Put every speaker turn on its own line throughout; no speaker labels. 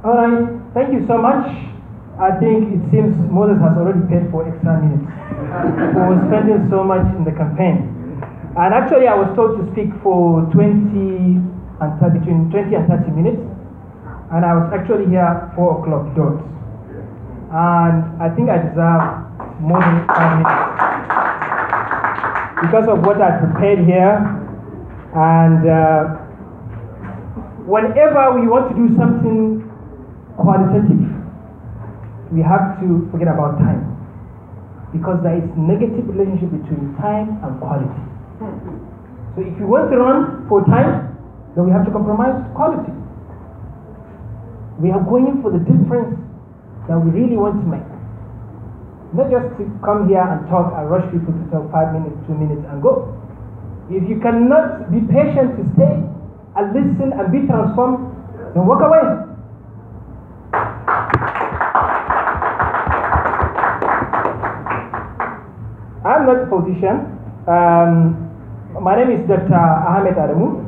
All right, thank you so much. I think it seems Moses has already paid for extra minutes for spending so much in the campaign. And actually, I was told to speak for between 20 and 30 minutes. And I was actually here 4 o'clock dot. And I think I deserve more than 5 minutes because of what I prepared here. And whenever we want to do something qualitative, we have to forget about time, because there is negative relationship between time and quality. So if you want to run for time, then we have to compromise quality. We are going for the difference that we really want to make, not just to come here and talk and rush people to talk 5 minutes, 2 minutes and go. If you cannot be patient to stay and listen and be transformed, then walk away. I'm not a politician. My name is Dr. Ahmed Adamu.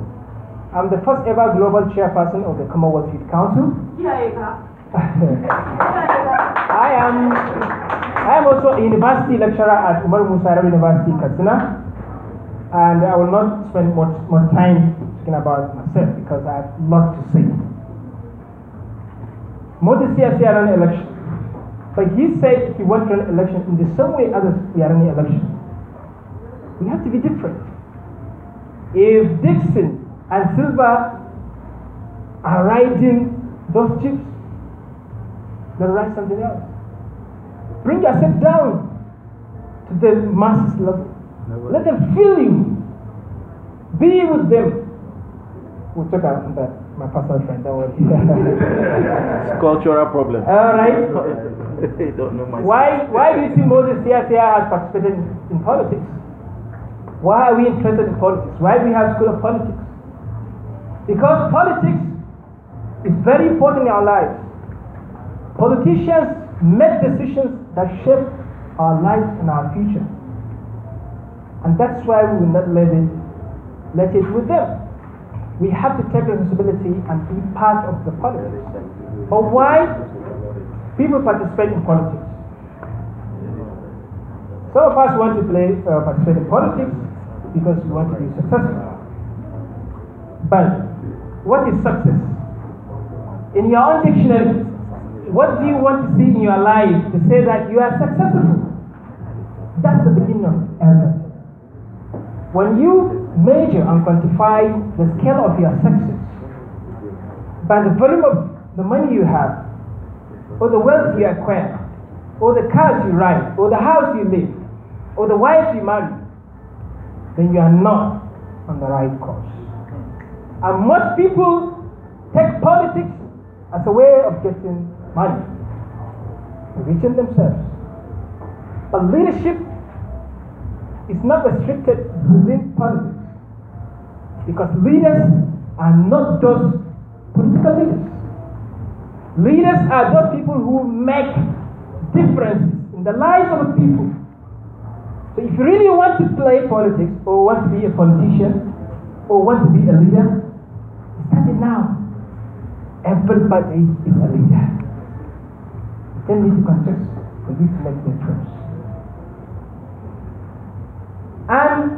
I'm the first ever global chairperson of the Commonwealth Youth Council. I am also a university lecturer at Umar Musa University, Katsina. And I will not spend more time talking about myself because I have a lot to say. Moses here ran an election. But he said if you want to run an election in the same way others we are running an election, we have to be different. If Dixon and Silva are riding those chips, then write something else. Bring yourself down to the masses level. Let them feel you. Be with them. We'll talk about that. My personal friend, don't worry.
It's a cultural problem.
All right.
Don't know
Why do you think Moses here has participated in politics? Why are we interested in politics? Why do we have school of politics? Because politics is very important in our lives. Politicians make decisions that shape our lives and our future. And that's why we will not let it with them. We have to take responsibility and be part of the politics. But why people participate in politics? Some of us want to participate in politics because we want to be successful. But what is success? In your own dictionary, what do you want to see in your life to say that you are successful? That's the beginning of everything. When you measure and quantify the scale of your success by the volume of the money you have, or the wealth you acquire, or the cars you ride, or the house you live, or the wife you marry, then you are not on the right course. And most people take politics as a way of getting money, enriching themselves. But leadership is not restricted within politics, because leaders are not those political leaders. Leaders are those people who make differences in the lives of the people. So if you really want to play politics, or want to be a politician, or want to be a leader, start it now. Everybody is a leader. You don't need to contest for you to make the difference. And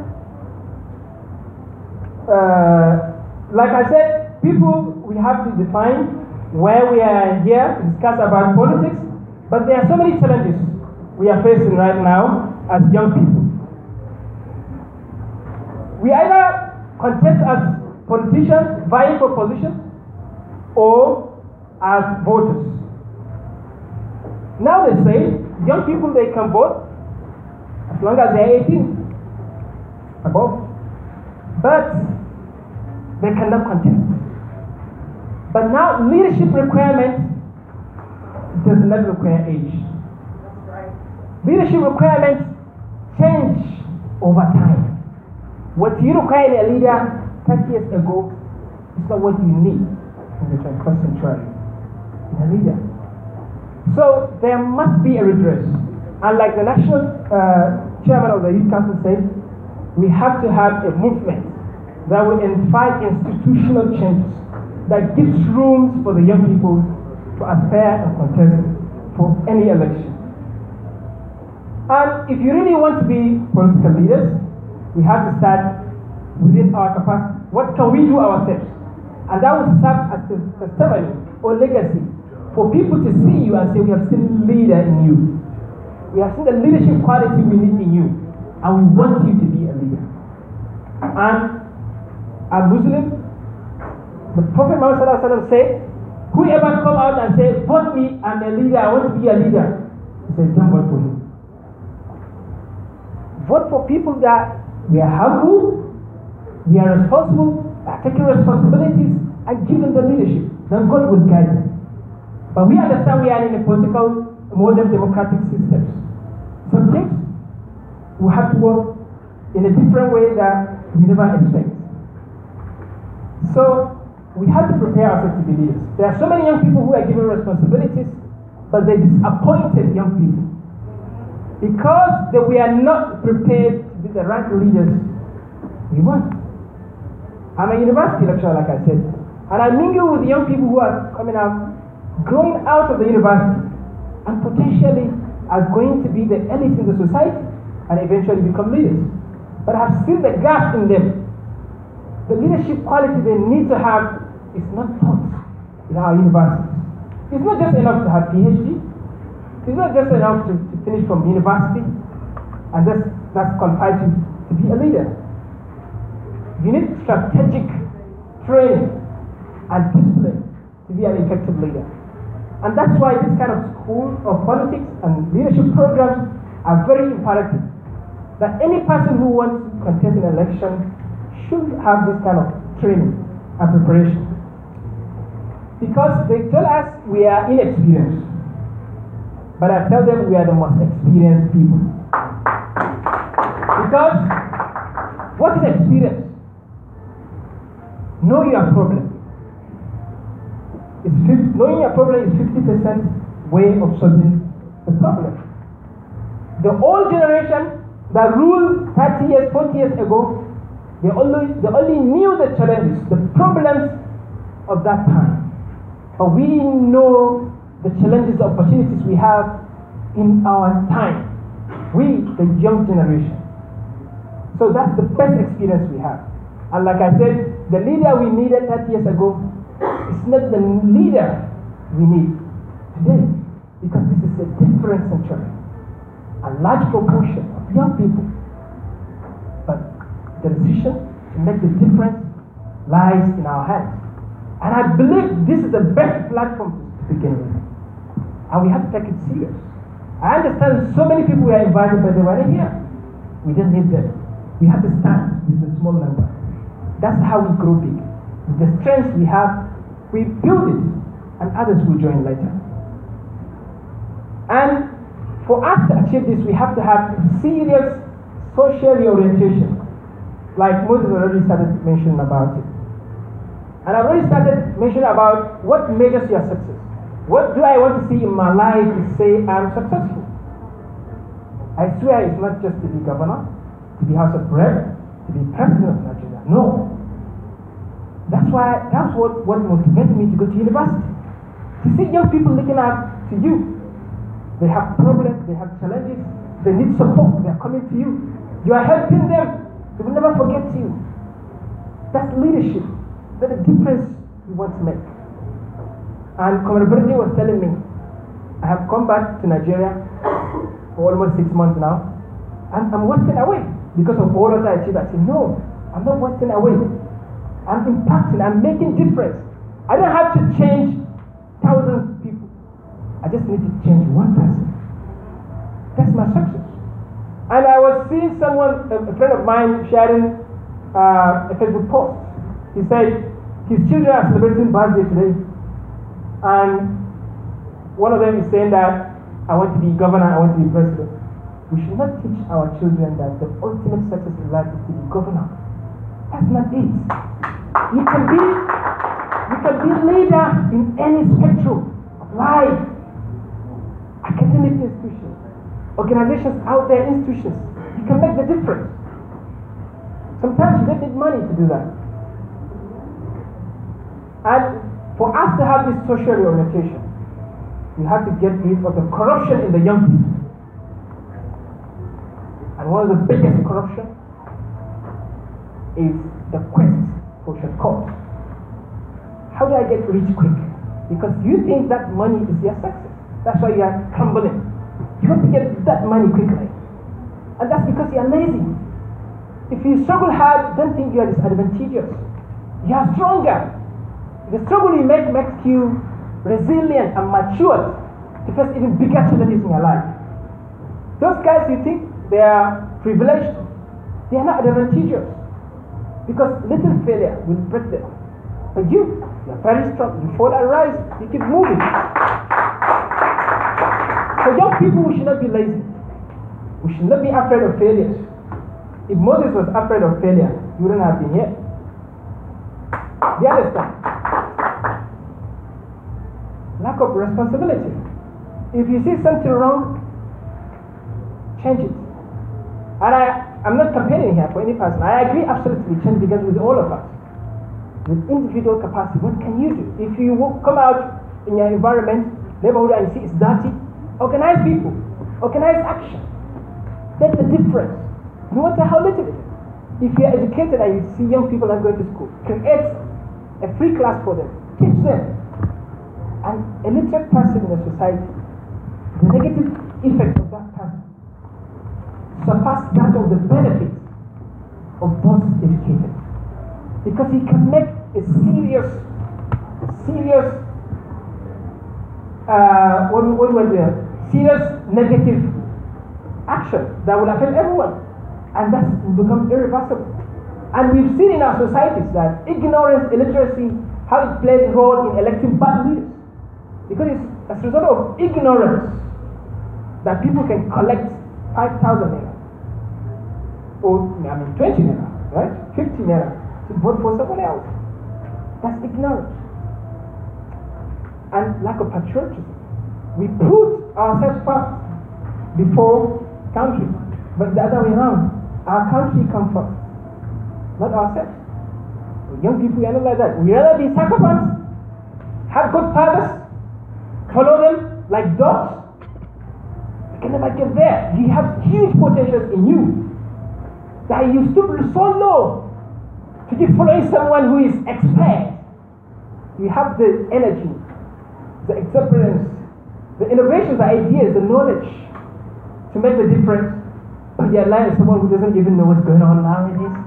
like I said, we have to define where we are here to discuss about politics, but there are so many challenges we are facing right now as young people. We either contest as politicians vying for positions or as voters. Now they say young people, they can vote as long as they are 18 above, but they cannot contest. But now leadership requirements does not require age.
That's right.
Leadership requirements change over time. What you required a leader 30 years ago is not what you need in the 21st century in a leader. So there must be a redress. And like the national chairman of the Youth Council said, we have to have a movement that will invite institutional changes, that gives room for the young people to to aspire and contest for any election. And if you really want to be political leaders, we have to start within our capacity. What can we do ourselves? And that will serve as a testimony or legacy for people to see you and say, we have seen a leader in you. We have seen the leadership quality we need in you, and we want you to be a leader. And a Muslim, the Prophet Muhammad said, whoever come out and say, vote me, I'm a leader, I want to be a leader, he said, don't vote for him. Vote for people that we are humble, we are responsible, are taking responsibilities, and give them the leadership. Then God will guide them. But we understand we are in a political, modern democratic system. Some things we have to work in a different way that we never expect. So we have to prepare ourselves to be leaders. There are so many young people who are given responsibilities, but they disappointed young people because we are not prepared to be the right leaders we want. I'm a university lecturer, like I said, and I mingle with young people who are coming out, growing out of the university, and potentially are going to be the elite in the society and eventually become leaders. But I've seen the gaps in them. The leadership quality they need to have is not taught in our universities. It's not just enough to have PhD. It's not just enough to finish from university and that's qualifies you to be a leader. You need strategic training and discipline to be an effective leader. And that's why this kind of school of politics and leadership programs are very imperative. That any person who wants to contest an election should have this kind of training and preparation. Because they tell us we are inexperienced. But I tell them we are the most experienced people. Because what is experience? Know your problem. Knowing your problem is 50% way of solving the problem. The old generation that ruled 30 years, 40 years ago, they only knew the challenges, the problems of that time. But we didn't know the challenges, the opportunities we have in our time. We, the young generation. So that's the best experience we have. And like I said, the leader we needed 30 years ago is not the leader we need today. Because this is a different century. A large proportion of young people. But the decision to make the difference lies in our hands. And I believe this is the best platform to begin with. And we have to take it serious. I understand so many people were invited, but they weren't here. We didn't need them. We have to stand with a small number. That's how we grow big. With the strength we have, we build it, and others will join later. And for us to achieve this, we have to have serious social reorientation. Like Moses already started mentioning about it. And I've already started mentioning about what measures your success. What do I want to see in my life to say I'm successful? I swear it's not just to be governor, to be House of Rep, to be president of Nigeria. No. That's what motivated me to go to university. To see young people looking up to you. They have problems, they have challenges, they need support, they are coming to you. You are helping them. They will never forget you. That's leadership. That's the difference we want to make. And Comrade Birthday was telling me, I have come back to Nigeria for almost 6 months now, and I'm wasting away because of all that I achieved. I said, no, I'm not wasting away. I'm impacting, I'm making difference. I don't have to change thousands of people. I just need to change one person. That's my success. And I was seeing someone, a friend of mine, sharing a Facebook post. He said his children are celebrating birthday today, and one of them is saying that I want to be governor, I want to be president. We should not teach our children that the ultimate success in life is to be governor. That's not it. You can be leader in any spectrum of life. Academic institutions, organizations out there, institutions. You can make the difference. Sometimes you don't need money to do that. And for us to have this social orientation, we have to get rid of the corruption in the young people. And one of the biggest corruption is the quest for shortcuts. How do I get rich quick? Because you think that money is your success. That's why you are crumbling. You want to get that money quickly. And that's because you are lazy. If you struggle hard, don't think you are disadvantageous. You are stronger. The struggle you make makes you resilient and mature to face even bigger challenges in your life. Those guys you think they are privileged, they are not advantageous. Because little failure will break them. But you are very strong. You fall and rise. You keep moving. For young people, we should not be lazy. We should not be afraid of failures. If Moses was afraid of failure, he wouldn't have been here. Do you understand? Lack of responsibility. If you see something wrong, change it. And I'm not campaigning here for any person. I agree absolutely, change begins with all of us. With individual capacity, what can you do? If you come out in your environment, neighborhood, and you see it's dirty, organize people, organize action. That's the difference. No matter how little it is. If you're educated and you see young people not going to school, create a free class for them, teach them. And a literate person in a society, the negative effect of that person surpass that of the benefits of those educated. Because he can make a serious negative action that will affect everyone. And that's become irreversible. And we've seen in our societies that ignorance, illiteracy, how it plays a role in electing bad leaders. Because it's as a result of ignorance that people can collect 5,000 naira, or 20 naira, right? 50 naira to vote for someone else. That's ignorance. And lack of patriotism. We put ourselves first before country, but the other way around. Our country comes first, not ourselves. Young people, we are not like that. We rather be sacrificed, have good fathers, follow them like dogs. You can never get there. You have huge potentials in you that you stoop so low to keep following someone who is expert. You have the energy, the exuberance, the innovations, the ideas, the knowledge to make the difference. But you're lying to someone who doesn't even know what's going on nowadays.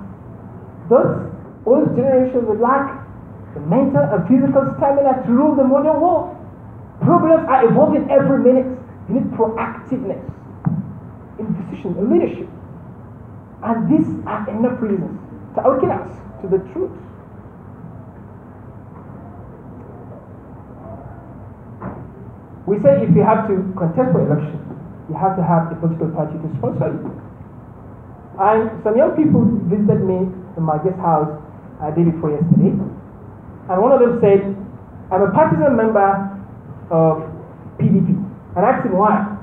Those old generations would lack the mental and physical stamina to rule the modern world. Problems are evolving every minute. You need proactiveness in decision and leadership. And these are enough reasons to awaken us to the truth. We say if you have to contest for election, you have to have a political party to sponsor you. And some young people visited me in my guest house day before yesterday. And one of them said, I'm a partisan member of PDP. And I asked him why.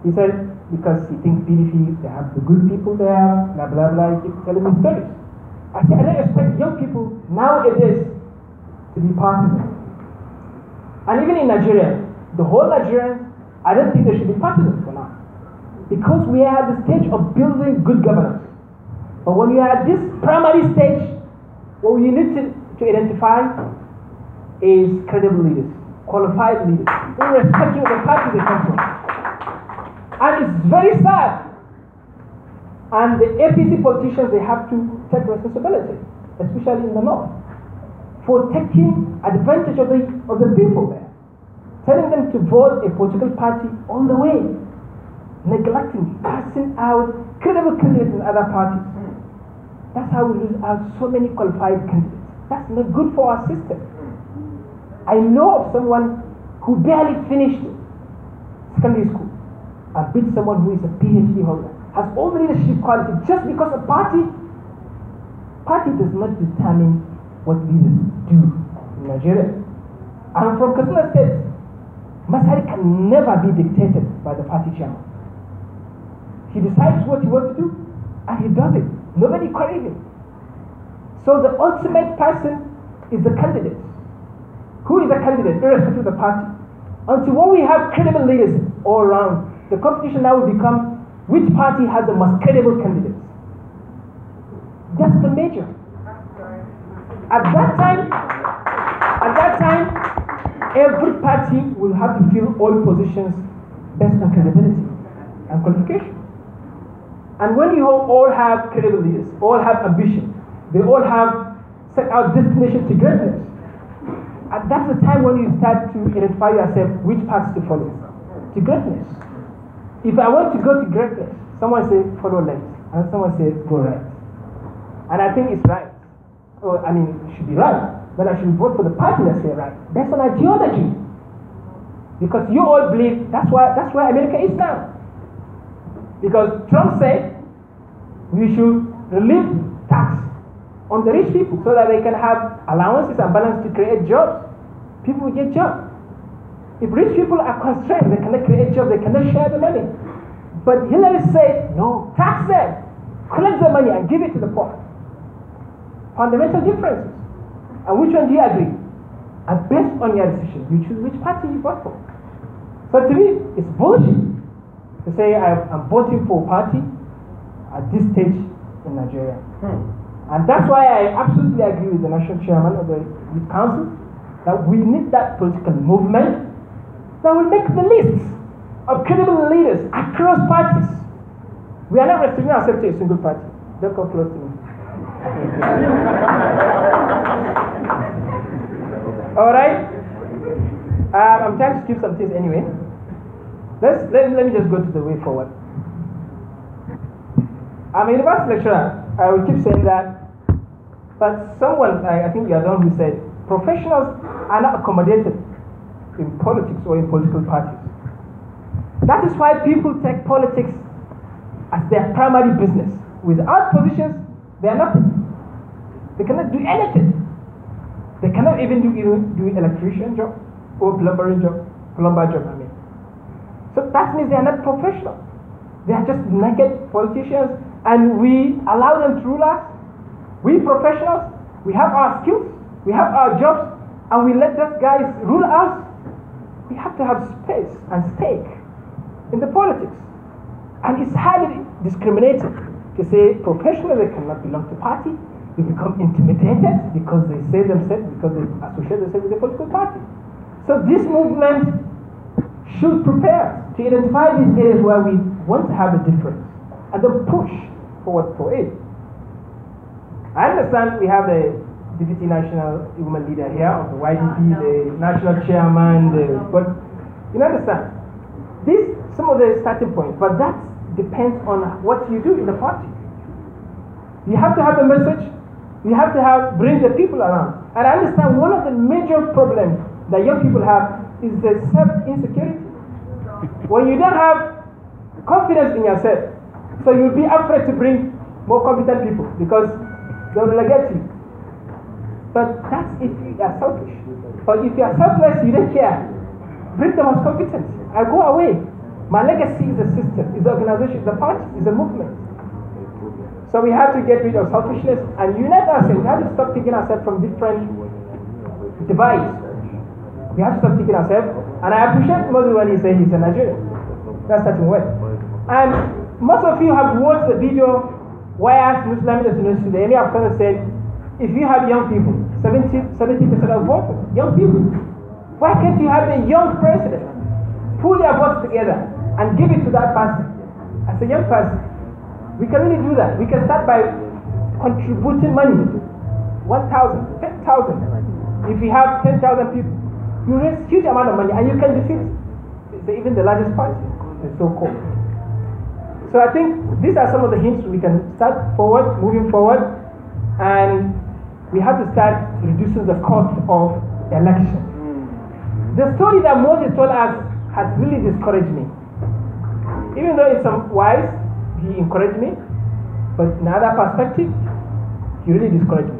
He said, because he thinks PDP, they have the good people there, blah, blah, blah. He keeps telling me stories. I said, I don't expect young people nowadays to be partisan. And even in Nigeria, the whole Nigerians, I don't think they should be partisan for now. Because we are at the stage of building good governance. But when you are at this primary stage, what you need to identify is credible leaders, qualified leaders, irrespective of the party they come from. And it's very sad. And the APC politicians, they have to take responsibility, especially in the north, for taking advantage of the people there, telling them to vote a political party all the way, neglecting, passing out credible candidates in other parties. That's how we lose out so many qualified candidates. That's not good for our system. I know of someone who barely finished secondary school and beat someone who is a PhD holder, has all the leadership qualities just because a party does not determine what leaders do in Nigeria. I'm from Katsina State. Masari can never be dictated by the party chairman. He decides what he wants to do, and he does it. Nobody queries him. So the ultimate person is the candidate. Who is the candidate, irrespective of the party? Until when we have credible leaders all around, the competition now will become which party has the most credible candidates. That's the major. At that time, every party will have to fill all positions based on credibility and qualification. And when you all have credible leaders, all have ambition, they all have set out destination to greatness, and that's the time when you start to identify yourself which paths to follow to greatness. If I want to go to greatness, someone says follow left, and someone says go right. And I think it's right. Or, I mean, it should be right. But I should vote for the party that say right, based on ideology. Because you all believe that's where America is now. Because Trump said we should relieve tax on the rich people so that they can have allowances and balance to create jobs. People will get jobs. If rich people are constrained, they cannot create jobs, they cannot share the money. But Hillary said, no, tax them, collect the money and give it to the poor. Fundamental differences. And which one do you agree? And based on your decision, you choose which party you vote for. So to me, it's bullshit to say I'm voting for a party at this stage in Nigeria. And that's why I absolutely agree with the national chairman of the Youth Council that we need that political movement that will make the lists of credible leaders across parties. We are not restricting ourselves to a single party. Don't come close to me. All right. I'm trying to skip some things anyway. Let me just go to the way forward. I'm a university lecturer. I will keep saying that, but someone, I think you are the one who said, professionals are not accommodated in politics or in political parties. That is why people take politics as their primary business. Without positions, they are nothing. They cannot do anything. They cannot even do electrician job or plumber job. So that means they are not professional. They are just naked politicians, and we allow them to rule us. We professionals, we have our skills, we have our jobs, and we let those guys rule us. We have to have space and stake in the politics. And it's highly discriminating to say professionally they cannot belong to party. They become intimidated because they say themselves, because they associate themselves with the political party. So this movement should prepare to identify these areas where we want to have a difference and then push forward for it. I understand we have the deputy national women leader here of the YDP, the national chairman, but you understand, some of the starting points, but that depends on what you do in the party. You have to have a message. You have to bring the people around. And I understand one of the major problems that young people have is the self-insecurity. When you don't have confidence in yourself, so you'll be afraid to bring more competent people because they'll relegate you. But that's if you are selfish. But if you are selfless, you don't care. Bring the most competent. I go away. My legacy is a system, is an organization, is a party, is a movement. So we have to get rid of selfishness and unite ourselves. We have to stop taking ourselves from different divides. We have to stop taking ourselves. And I appreciate Moses when he said he's a Nigerian. That's starting well. And most of you have watched the video where I asked Muslim University, the Emir of Kano said, if you have young people, 70% of voters, young people, why can't you have a young president pull their votes together and give it to that person? As a young person, we can really do that. We can start by contributing money, 1,000, 10,000. If we have 10,000 people, you raise a huge amount of money and you can defeat even the largest party, the so-called. So I think these are some of the hints we can start moving forward, and we have to start reducing the cost of election. The story that Moses told us has really discouraged me. Even though in some wise, he encouraged me, but in another perspective, he really discouraged me.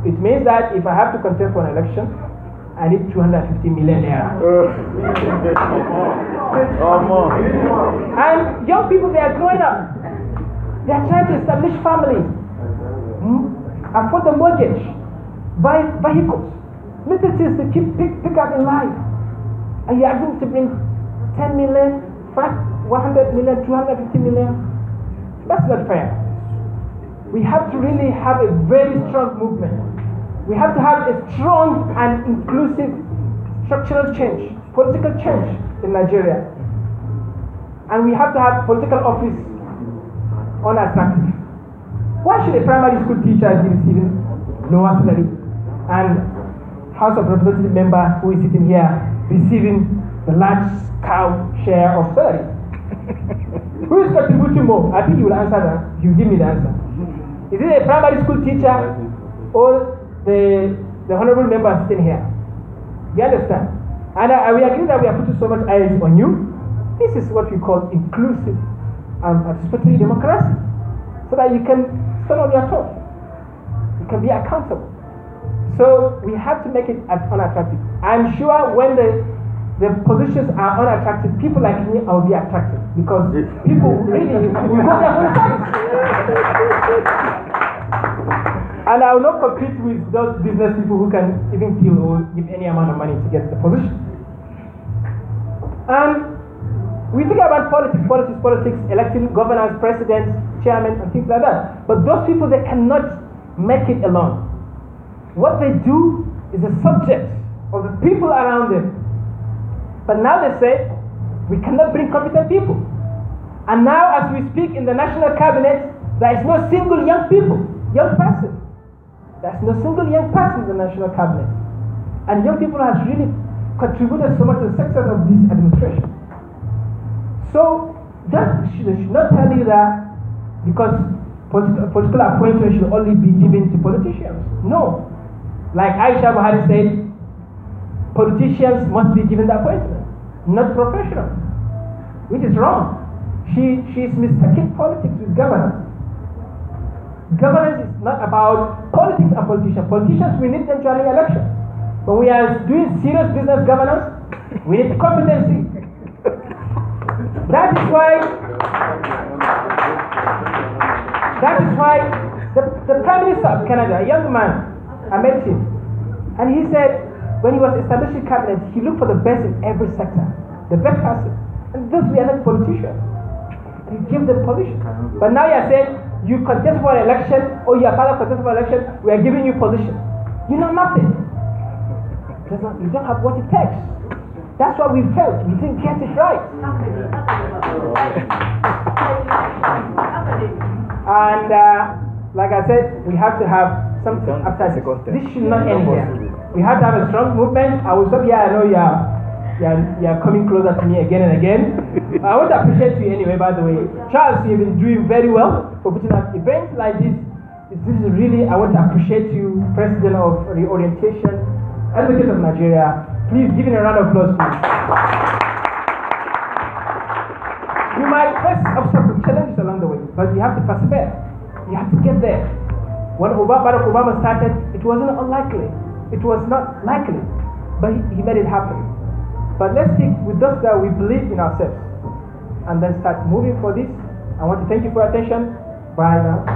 It means that if I have to contest for an election, I need 250 million naira. And young people, they are growing up. They are trying to establish families, afford the mortgage, buy vehicles, little things to pick up in life. And you're asking to bring 10 million, 100 million, 250 million. That's not fair. We have to really have a very strong movement. We have to have a strong and inclusive structural change, political change in Nigeria. And we have to have political office unattractive. Why should a primary school teacher be receiving lower salary and House of Representative member who is sitting here receiving the large cow share of salary? Who is contributing more? I think you will answer that. You give me the answer. Is it a primary school teacher or the honorable member sitting here? You understand? And we agree that we are putting so much eyes on you. This is what we call inclusive and participatory democracy, so that you can stand on your toes. You can be accountable. So we have to make it unattractive. I'm sure when the positions are unattractive, people like me will be attractive, because people really will go there for the service. And I will not compete with those business people who can even kill or give any amount of money to get the position. And we think about politics, electing governors, presidents, chairmen, and things like that. But those people, they cannot make it alone. What they do is a subject of the people around them. But now they say, we cannot bring competent people. And now as we speak in the national cabinet, there is no single young person. There's no single young person in the national cabinet. And young people has really contributed so much to the success of this administration. So that should not tell you that because political appointments should only be given to politicians. No. Like Aisha Buhari said, politicians must be given the appointment, not professionals, which is wrong. She is mistaking politics with governance. Governance is not about politics and politicians. Politicians, we need them during election. When we are doing serious business governance, we need competency. That is why the Prime Minister of Canada, a young man, I met him, and he said when he was establishing cabinet, he looked for the best in every sector, the best person. And those we are not politicians. He gave them position. But now you are saying you contest for an election, or your father contest for an election, we are giving you position. You know nothing. You don't have what it takes. That's why we failed. We didn't get it right. And like I said, we have to have something after this. This should not end here. We have to have a strong movement. I will stop here. I know you are coming closer to me again and again. I want to appreciate you anyway, by the way. Charles, you've been doing very well for putting on events like this. This is really, I want to appreciate you, President of Reorientation, Advocate of Nigeria. Please give him a round of applause, please. You might face obstacles, challenges along the way, but you have to persevere. You have to get there. When Barack Obama started, it wasn't unlikely. It was not likely, but he made it happen. But let's stick with those that we believe in ourselves, and then start moving for this. I want to thank you for your attention. Bye now.